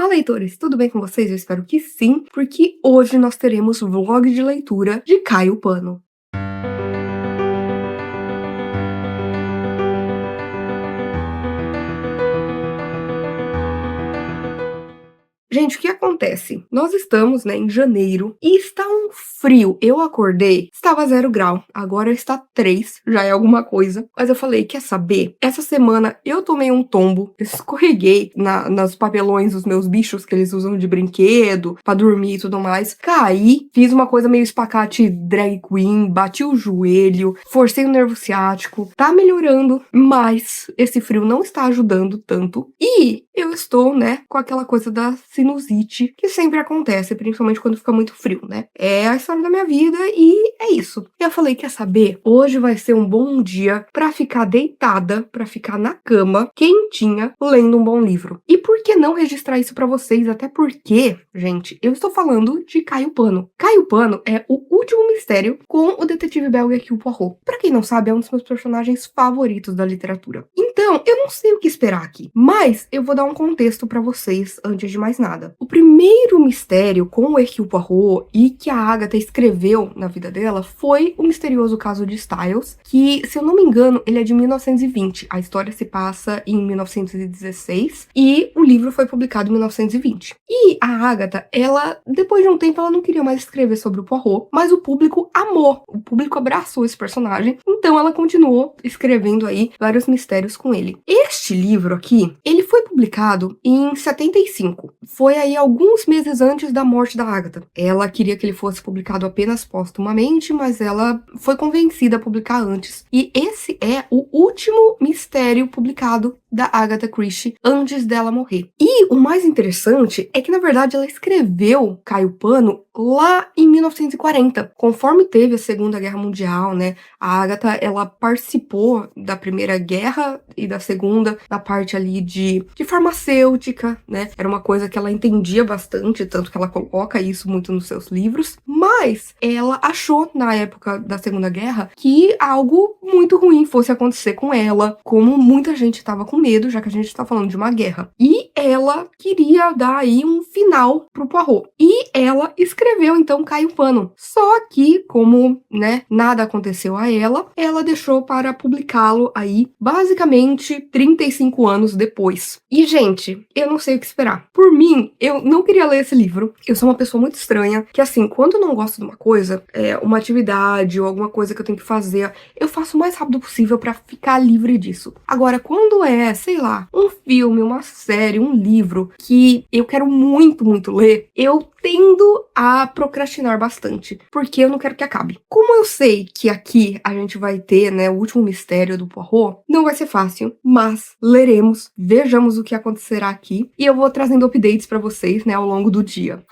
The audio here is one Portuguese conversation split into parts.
Olá, leitores! Tudo bem com vocês? Eu espero que sim, porque hoje nós teremos vlog de leitura de Caio Pano. Gente, o que acontece? Nós estamos, em janeiro e está um frio. Eu acordei, estava 0 grau, agora está 3, já é alguma coisa. Mas eu falei, quer saber? Essa semana eu tomei um tombo, escorreguei nos papelões dos meus bichos que eles usam de brinquedo, pra dormir e tudo mais. Caí, fiz uma coisa meio espacate drag queen, bati o joelho, forcei o nervo ciático. Tá melhorando, mas esse frio não está ajudando tanto. E eu estou, com aquela coisa da sinusite, que sempre acontece, principalmente quando fica muito frio, É a história da minha vida e é isso. Eu falei, quer saber? Hoje vai ser um bom dia pra ficar deitada, pra ficar na cama, quentinha, lendo um bom livro. E por que não registrar isso pra vocês? Até porque, gente, eu estou falando de Caio Pano. Caio Pano é o último mistério com o detetive belga Hercule Poirot. Pra quem não sabe, é um dos meus personagens favoritos da literatura. Então, eu não sei o que esperar aqui, mas eu vou dar um contexto pra vocês antes de mais nada. O primeiro mistério com o Hercule Poirot e que a Agatha escreveu na vida dela foi o misterioso caso de Styles, que, se eu não me engano, ele é de 1920. A história se passa em 1916 e o livro foi publicado em 1920. E a Agatha, depois de um tempo, ela não queria mais escrever sobre o Poirot, mas o público amou, o público abraçou esse personagem, então ela continuou escrevendo aí vários mistérios com ele. Este livro aqui, ele foi publicado em 75. Foi aí alguns meses antes da morte da Agatha. Ela queria que ele fosse publicado apenas póstumamente, mas ela foi convencida a publicar antes. E esse é o último mistério publicado da Agatha Christie antes dela morrer. E o mais interessante é que, na verdade, ela escreveu Caio Pano lá em 1940. Conforme teve a Segunda Guerra Mundial, a Agatha, ela participou da Primeira Guerra e da Segunda, na parte ali de farmacêutica, Era uma coisa que ela entendia bastante, tanto que ela coloca isso muito nos seus livros. Mas ela achou, na época da Segunda Guerra, que algo muito ruim fosse acontecer com ela, como muita gente estava com medo, já que a gente está falando de uma guerra. E ela queria dar aí um final pro Poirot. E ela escreveu, então, Caio Pano. Só que, como, nada aconteceu a ela deixou para publicá-lo aí, basicamente, 35 anos depois. E, gente, eu não sei o que esperar. Por mim, eu não queria ler esse livro. Eu sou uma pessoa muito estranha, que assim, quando eu não gosto de uma coisa, uma atividade ou alguma coisa que eu tenho que fazer, eu faço o mais rápido possível pra ficar livre disso. Agora, quando sei lá, um filme, uma série, um livro que eu quero muito, muito ler, eu tendo a procrastinar bastante, porque eu não quero que acabe. Como eu sei que aqui a gente vai ter, o último mistério do Poirot, não vai ser fácil, mas leremos, vejamos o que acontecerá aqui, e eu vou trazendo updates pra vocês, ao longo do dia.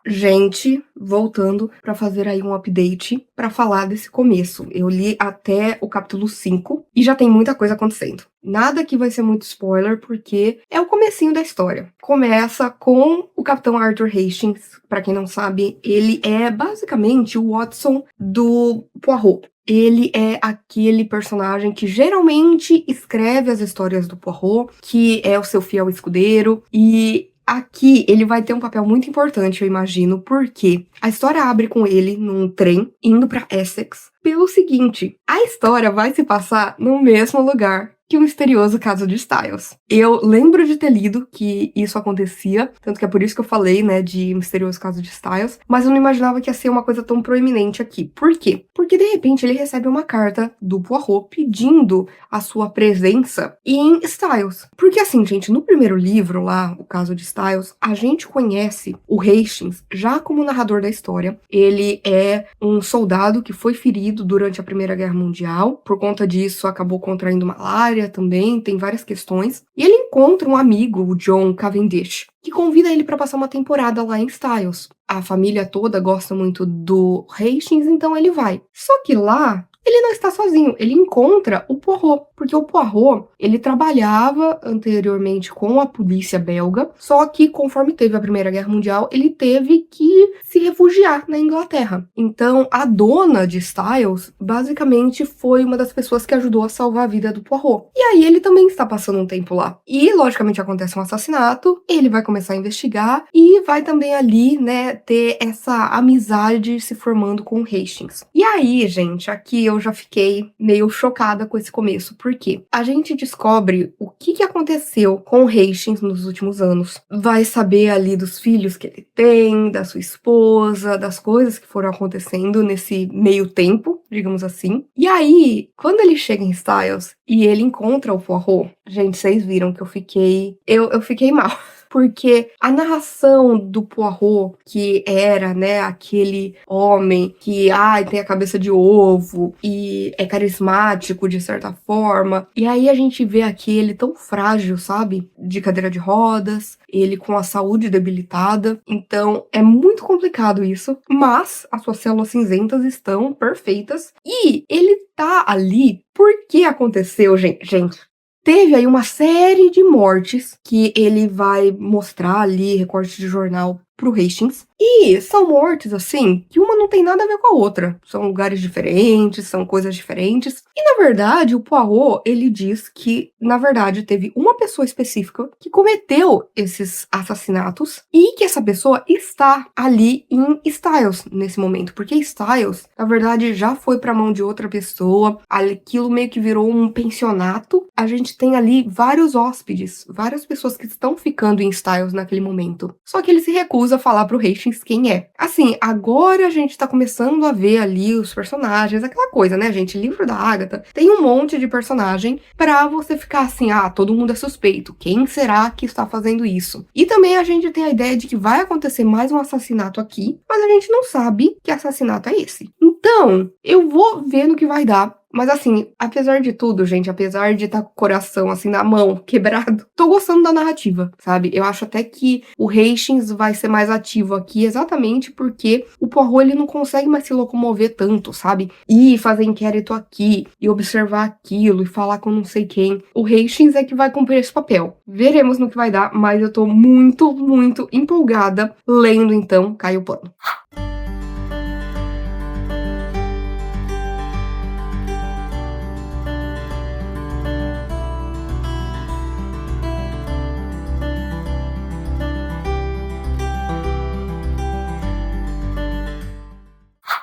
Gente, voltando pra fazer aí um update pra falar desse começo. Eu li até o capítulo 5 e já tem muita coisa acontecendo. Nada aqui vai ser muito spoiler, porque é o comecinho da história. Começa com o Capitão Arthur Hastings. Pra quem não sabe, ele é basicamente o Watson do Poirot. Ele é aquele personagem que geralmente escreve as histórias do Poirot, que é o seu fiel escudeiro, e aqui ele vai ter um papel muito importante, eu imagino, porque a história abre com ele num trem indo pra Essex. Pelo seguinte, a história vai se passar no mesmo lugar que o misterioso caso de Styles. Eu lembro de ter lido que isso acontecia, tanto que é por isso que eu falei, de misterioso caso de Styles, mas eu não imaginava que ia ser uma coisa tão proeminente aqui. Por quê? Porque, de repente, ele recebe uma carta do Poirot pedindo a sua presença em Styles. Porque, assim, gente, no primeiro livro lá, o caso de Styles, a gente conhece o Hastings já como narrador da história. Ele é um soldado que foi ferido durante a Primeira Guerra Mundial. Por conta disso, acabou contraindo malária, história também, tem várias questões. E ele encontra um amigo, o John Cavendish, que convida ele para passar uma temporada lá em Styles. A família toda gosta muito do Hastings, então ele vai. Só que lá ele não está sozinho, ele encontra o Poirot, porque o Poirot, ele trabalhava anteriormente com a polícia belga, só que conforme teve a Primeira Guerra Mundial, ele teve que se refugiar na Inglaterra. Então, a dona de Styles, basicamente, foi uma das pessoas que ajudou a salvar a vida do Poirot. E aí ele também está passando um tempo lá. E, logicamente, acontece um assassinato, ele vai começar a investigar e vai também ali, né, ter essa amizade se formando com o Hastings. E aí, gente, aqui eu já fiquei meio chocada com esse começo, porque a gente descobre o que aconteceu com o Hastings nos últimos anos. Vai saber ali dos filhos que ele tem, da sua esposa, das coisas que foram acontecendo nesse meio tempo, digamos assim. E aí, quando ele chega em Styles e ele encontra o Poirot, gente, vocês viram que eu fiquei mal. Porque a narração do Poirot, que era, né, aquele homem que, tem a cabeça de ovo e é carismático de certa forma, e aí a gente vê aqui ele tão frágil, sabe? De cadeira de rodas, ele com a saúde debilitada, então é muito complicado isso, mas as suas células cinzentas estão perfeitas e ele tá ali porque aconteceu, gente. Teve aí uma série de mortes que ele vai mostrar ali, recorte de jornal, pro Hastings. E são mortes, assim, que uma não tem nada a ver com a outra. São lugares diferentes, são coisas diferentes. E, na verdade, o Poirot, ele diz que, na verdade, teve uma pessoa específica que cometeu esses assassinatos e que essa pessoa está ali em Styles nesse momento. Porque Styles, na verdade, já foi pra mão de outra pessoa. Aquilo meio que virou um pensionato. A gente tem ali vários hóspedes, várias pessoas que estão ficando em Styles naquele momento. Só que ele se recusa a falar pro Hastings quem é. Assim, agora a gente tá começando a ver ali os personagens, aquela coisa, né, gente? Livro da Agatha tem um monte de personagem pra você ficar assim, todo mundo é suspeito. Quem será que está fazendo isso? E também a gente tem a ideia de que vai acontecer mais um assassinato aqui, mas a gente não sabe que assassinato é esse. Então, eu vou ver no que vai dar. Mas assim, apesar de tudo, gente, apesar de estar com o coração assim na mão, quebrado, tô gostando da narrativa, sabe? Eu acho até que o Hastings vai ser mais ativo aqui exatamente porque o Poirot, ele não consegue mais se locomover tanto, sabe? E fazer inquérito aqui, e observar aquilo, e falar com não sei quem. O Hastings é que vai cumprir esse papel. Veremos no que vai dar, mas eu tô muito, muito empolgada lendo então Cai o Pano.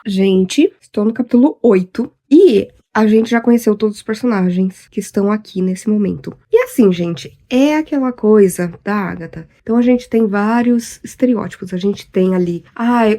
Gente, estou no capítulo 8 e a gente já conheceu todos os personagens que estão aqui nesse momento. E assim, gente, é aquela coisa da Agatha. Então a gente tem vários estereótipos. A gente tem ali,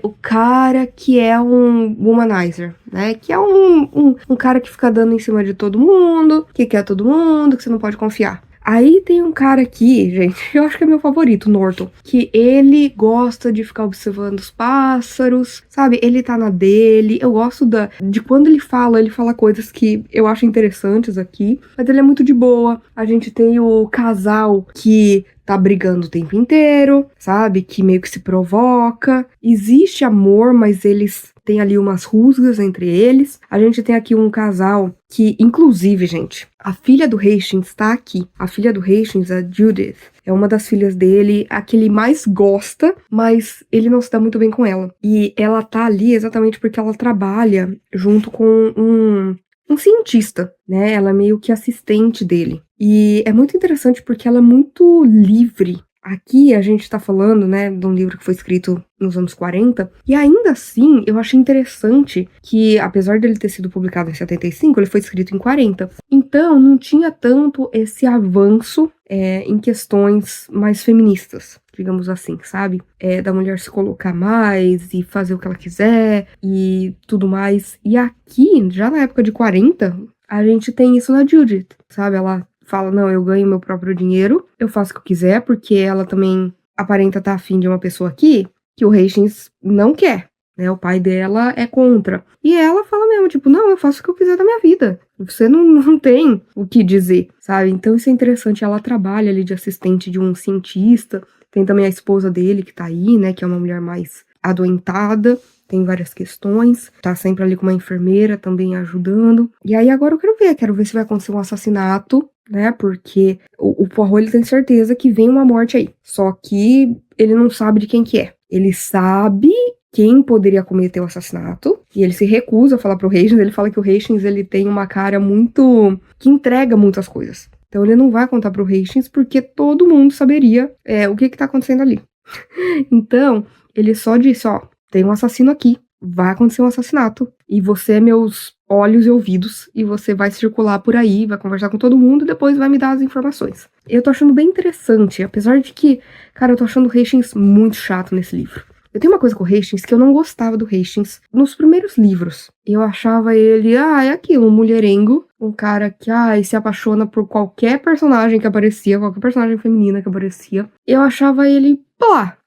o cara que é um womanizer, né? Que é um cara que fica dando em cima de todo mundo, que quer todo mundo, que você não pode confiar. Aí tem um cara aqui, gente, eu acho que é meu favorito, Norton, que ele gosta de ficar observando os pássaros, sabe? Ele tá na dele. Eu gosto de quando ele fala coisas que eu acho interessantes aqui, mas ele é muito de boa. A gente tem o casal que tá brigando o tempo inteiro, sabe? Que meio que se provoca. Existe amor, mas eles têm ali umas rusgas entre eles. A gente tem aqui um casal que, inclusive, gente, a filha do Hastings tá aqui. A filha do Hastings, a Judith, é uma das filhas dele, a que ele mais gosta, mas ele não se dá muito bem com ela. E ela tá ali exatamente porque ela trabalha junto com um cientista, né? Ela é meio que assistente dele. E é muito interessante porque ela é muito livre. Aqui a gente tá falando, né, de um livro que foi escrito nos anos 40, e ainda assim eu achei interessante que, apesar dele ter sido publicado em 75, ele foi escrito em 40. Então não tinha tanto esse avanço em questões mais feministas, digamos assim, sabe? Da mulher se colocar mais e fazer o que ela quiser e tudo mais. E aqui, já na época de 40, a gente tem isso na Judith, sabe? Ela fala, não, eu ganho meu próprio dinheiro, eu faço o que eu quiser, porque ela também aparenta estar afim de uma pessoa aqui que o Hastings não quer, né? O pai dela é contra. E ela fala mesmo, tipo, não, eu faço o que eu quiser da minha vida. Você não tem o que dizer, sabe? Então isso é interessante. Ela trabalha ali de assistente de um cientista. Tem também a esposa dele que tá aí, né? Que é uma mulher mais adoentada. Tem várias questões. Tá sempre ali com uma enfermeira também ajudando. E aí agora eu quero ver se vai acontecer um assassinato, né? Porque o Poirot, ele tem certeza que vem uma morte aí. Só que ele não sabe de quem que é. Ele sabe quem poderia cometer o assassinato, e ele se recusa a falar pro Hastings. Ele fala que o Hastings, ele tem uma cara muito... que entrega muitas coisas. Então ele não vai contar pro Hastings, porque todo mundo saberia o que tá acontecendo ali. Então, ele só disse, ó, tem um assassino aqui, vai acontecer um assassinato, e você é meus olhos e ouvidos, e você vai circular por aí, vai conversar com todo mundo, e depois vai me dar as informações. Eu tô achando bem interessante, apesar de que, cara, eu tô achando o Hastings muito chato nesse livro. Eu tenho uma coisa com o Hastings, que eu não gostava do Hastings nos primeiros livros. Eu achava ele, é aquilo, um mulherengo, um cara que, se apaixona por qualquer personagem que aparecia, qualquer personagem feminina que aparecia. Eu achava ele,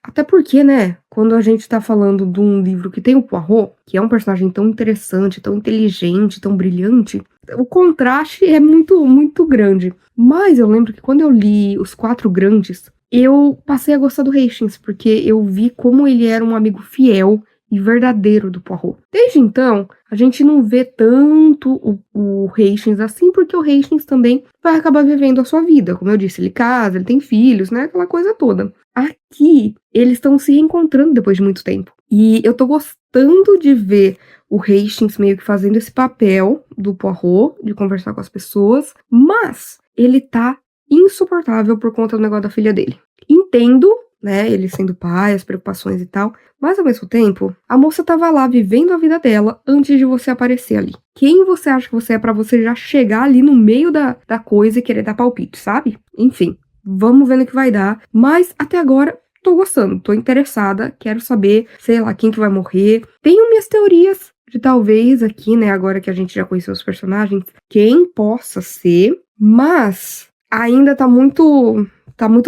até porque, né, quando a gente tá falando de um livro que tem o Poirot, que é um personagem tão interessante, tão inteligente, tão brilhante, o contraste é muito, muito grande. Mas eu lembro que quando eu li Os Quatro Grandes, eu passei a gostar do Hastings, porque eu vi como ele era um amigo fiel e verdadeiro do Poirot. Desde então, a gente não vê tanto o Hastings assim, porque o Hastings também vai acabar vivendo a sua vida. Como eu disse, ele casa, ele tem filhos, né? Aquela coisa toda. Aqui, eles estão se reencontrando depois de muito tempo. E eu tô gostando de ver o Hastings meio que fazendo esse papel do Poirot, de conversar com as pessoas, mas ele tá insuportável por conta do negócio da filha dele. Entendo, né, ele sendo pai, as preocupações e tal, mas ao mesmo tempo, a moça tava lá vivendo a vida dela antes de você aparecer ali. Quem você acha que você é pra você já chegar ali no meio da coisa e querer dar palpite, sabe? Enfim, vamos ver no que vai dar, mas até agora tô gostando, tô interessada, quero saber, sei lá, quem que vai morrer. Tenho minhas teorias de talvez aqui, né, agora que a gente já conheceu os personagens, quem possa ser, mas ainda tá muito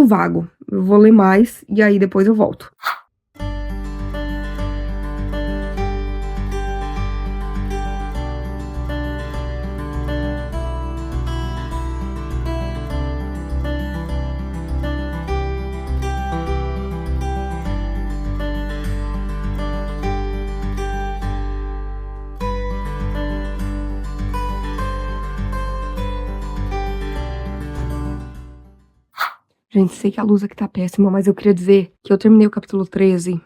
vago. Eu vou ler mais e aí depois eu volto. Gente, sei que a luz aqui tá péssima, mas eu queria dizer que eu terminei o capítulo 13.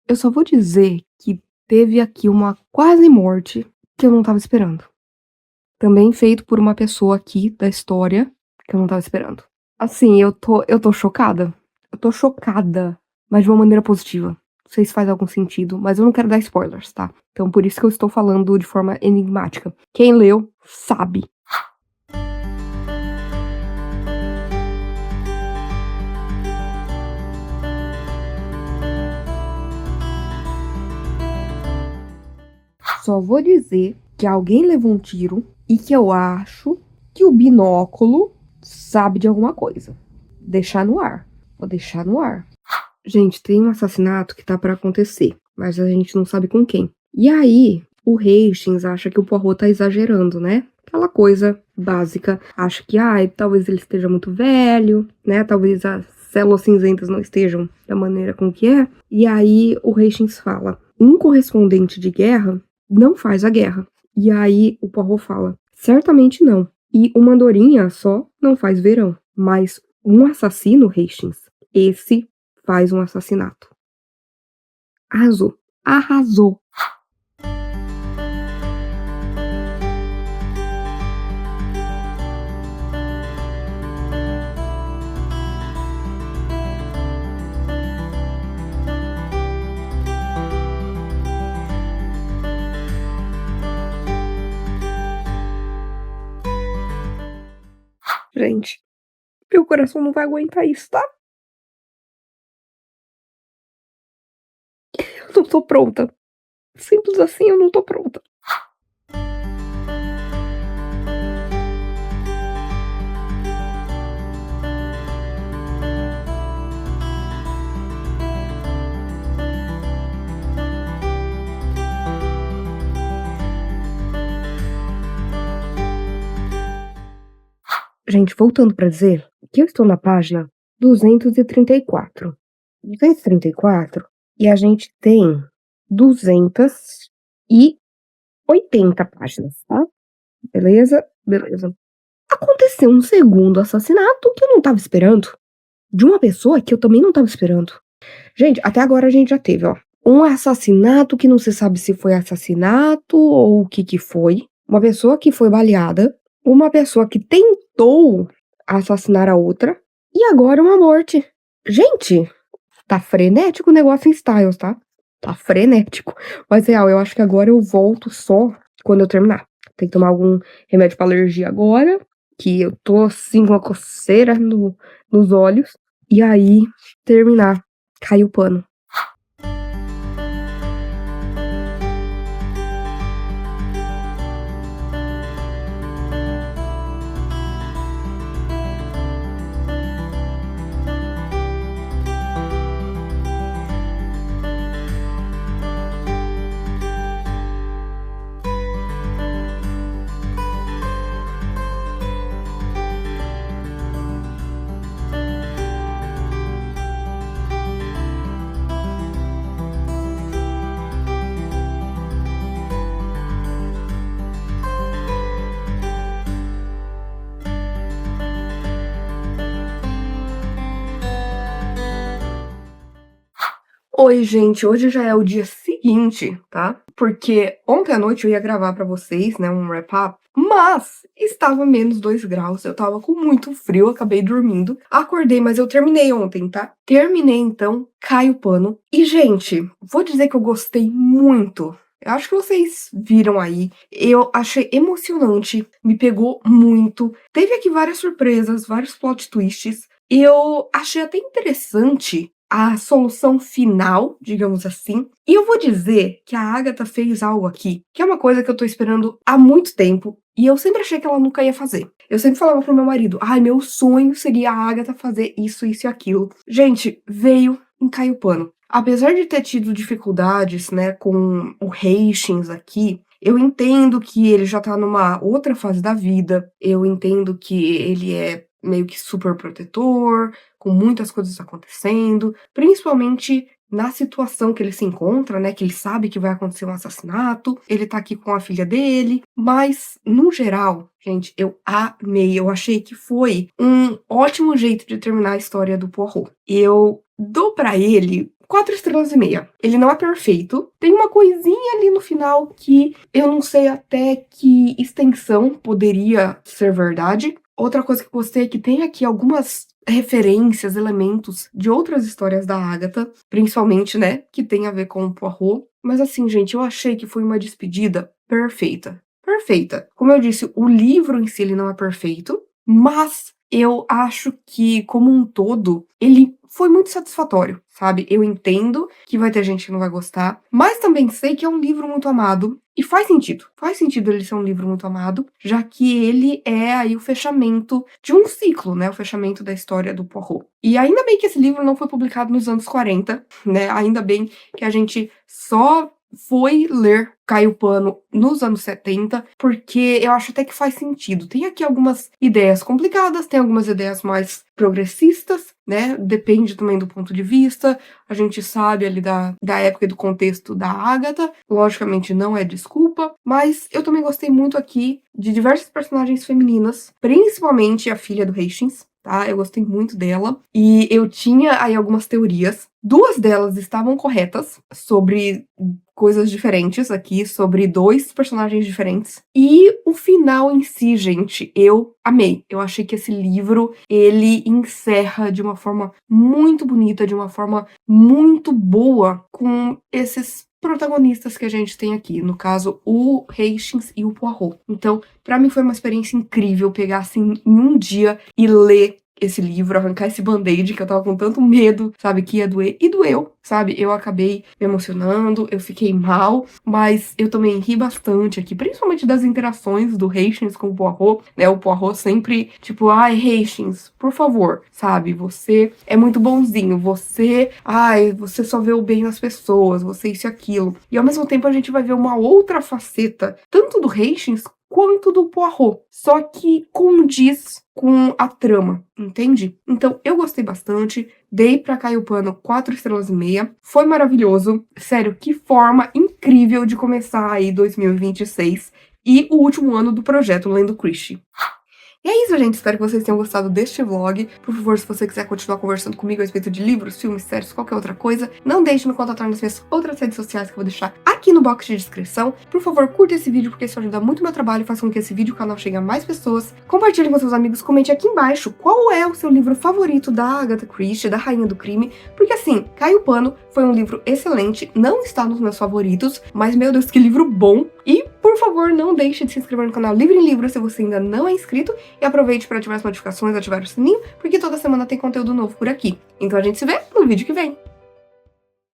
Eu só vou dizer que teve aqui uma quase morte que eu não tava esperando. Também feito por uma pessoa aqui da história que eu não tava esperando. Assim, eu tô chocada. Eu tô chocada, mas de uma maneira positiva. Não sei se faz algum sentido, mas eu não quero dar spoilers, tá? Então por isso que eu estou falando de forma enigmática. Quem leu, sabe. Só vou dizer que alguém levou um tiro e que eu acho que o binóculo sabe de alguma coisa. Deixar no ar. Vou deixar no ar. Gente, tem um assassinato que tá pra acontecer, mas a gente não sabe com quem. E aí, o Hastings acha que o Poirot tá exagerando, né? Aquela coisa básica. Acha que, talvez ele esteja muito velho, né? Talvez as células cinzentas não estejam da maneira com que é. E aí, o Hastings fala, um correspondente de guerra não faz a guerra. E aí o Poirot fala, certamente não. E uma andorinha só não faz verão. Mas um assassino, Hastings, esse faz um assassinato. Arrasou. Arrasou. Gente, meu coração não vai aguentar isso, tá? Eu não tô pronta. Simples assim, eu não tô pronta. Gente, voltando pra dizer que eu estou na página 234. 234 e a gente tem 280 páginas, tá? Beleza? Beleza. Aconteceu um segundo assassinato que eu não estava esperando, de uma pessoa que eu também não estava esperando. Gente, até agora a gente já teve, ó, um assassinato que não se sabe se foi assassinato ou o que foi, uma pessoa que foi baleada, uma pessoa que tentou assassinar a outra e agora uma morte. Gente, tá frenético o negócio em Styles, tá? Tá frenético. Mas real, eu acho que agora eu volto só quando eu terminar. Tem que tomar algum remédio pra alergia agora, que eu tô assim com uma coceira nos olhos. E aí, terminar. Cai o pano. Oi, gente, hoje já é o dia seguinte, tá? Porque ontem à noite eu ia gravar pra vocês, né, um wrap-up, mas estava menos 2 graus, eu estava com muito frio, acabei dormindo. Acordei, mas eu terminei ontem, tá? Terminei, então, cai o pano. E, gente, vou dizer que eu gostei muito. Eu acho que vocês viram aí, eu achei emocionante, me pegou muito. Teve aqui várias surpresas, vários plot twists. Eu achei até interessante a solução final, digamos assim. E eu vou dizer que a Agatha fez algo aqui, que é uma coisa que eu tô esperando há muito tempo, e eu sempre achei que ela nunca ia fazer. Eu sempre falava pro meu marido, ai, meu sonho seria a Agatha fazer isso, isso e aquilo. Gente, veio em Cai o Pano. Apesar de ter tido dificuldades, né, com o Hastings aqui, eu entendo que ele já tá numa outra fase da vida, eu entendo que ele é meio que super protetor, com muitas coisas acontecendo, principalmente na situação que ele se encontra, né, que ele sabe que vai acontecer um assassinato, ele tá aqui com a filha dele, mas, no geral, gente, eu amei, eu achei que foi um ótimo jeito de terminar a história do Poirot. Eu dou pra ele 4,5 estrelas. Ele não é perfeito. Tem uma coisinha ali no final que eu não sei até que extensão poderia ser verdade. Outra coisa que eu gostei é que tem aqui algumas referências, elementos de outras histórias da Agatha, principalmente, né, que tem a ver com o Poirot. Mas assim, gente, eu achei que foi uma despedida perfeita. Perfeita. Como eu disse, o livro em si ele não é perfeito, mas eu acho que, como um todo, ele foi muito satisfatório, sabe? Eu entendo que vai ter gente que não vai gostar, mas também sei que é um livro muito amado. E faz sentido. Faz sentido ele ser um livro muito amado, já que ele é aí o fechamento de um ciclo, né? O fechamento da história do Poirot. E ainda bem que esse livro não foi publicado nos anos 40, né? Ainda bem que a gente só foi ler Cai o Pano nos anos 70, porque eu acho até que faz sentido. Tem aqui algumas ideias complicadas, tem algumas ideias mais progressistas, né? Depende também do ponto de vista. A gente sabe ali da época e do contexto da Agatha. Logicamente não é desculpa, mas eu também gostei muito aqui de diversas personagens femininas, principalmente a filha do Hastings, tá? Eu gostei muito dela. E eu tinha aí algumas teorias. 2 delas estavam corretas sobre coisas diferentes aqui, sobre 2 personagens diferentes. E o final em si, gente, eu amei. Eu achei que esse livro, ele encerra de uma forma muito bonita, de uma forma muito boa com esses protagonistas que a gente tem aqui, no caso, o Hastings e o Poirot. Então, pra mim foi uma experiência incrível pegar assim em um dia e ler esse livro, arrancar esse band-aid que eu tava com tanto medo, sabe, que ia doer, e doeu, sabe, eu acabei me emocionando, eu fiquei mal, mas eu também ri bastante aqui, principalmente das interações do Hastings com o Poirot, né, o Poirot sempre, tipo, ai, Hastings, por favor, sabe, você é muito bonzinho, você só vê o bem nas pessoas, você isso e aquilo, e ao mesmo tempo a gente vai ver uma outra faceta, tanto do Hastings quanto do Poirot, só que condiz com a trama, entende? Então eu gostei bastante, dei pra Caio Pano 4,5 estrelas, foi maravilhoso, sério, que forma incrível de começar aí 2026 e o último ano do projeto Lendo Christie. E é isso, gente. Espero que vocês tenham gostado deste vlog. Por favor, se você quiser continuar conversando comigo a respeito de livros, filmes, séries, qualquer outra coisa, não deixe de me contatar nas minhas outras redes sociais que eu vou deixar aqui no box de descrição. Por favor, curta esse vídeo, porque isso ajuda muito o meu trabalho, faz com que esse vídeo e o canal chegue a mais pessoas. Compartilhe com seus amigos, comente aqui embaixo qual é o seu livro favorito da Agatha Christie, da Rainha do Crime, porque assim, Caio Pano foi um livro excelente, não está nos meus favoritos, mas meu Deus, que livro bom! E, por favor, não deixe de se inscrever no canal Livre em Livro se você ainda não é inscrito, e aproveite para ativar as notificações, ativar o sininho, porque toda semana tem conteúdo novo por aqui. Então a gente se vê no vídeo que vem.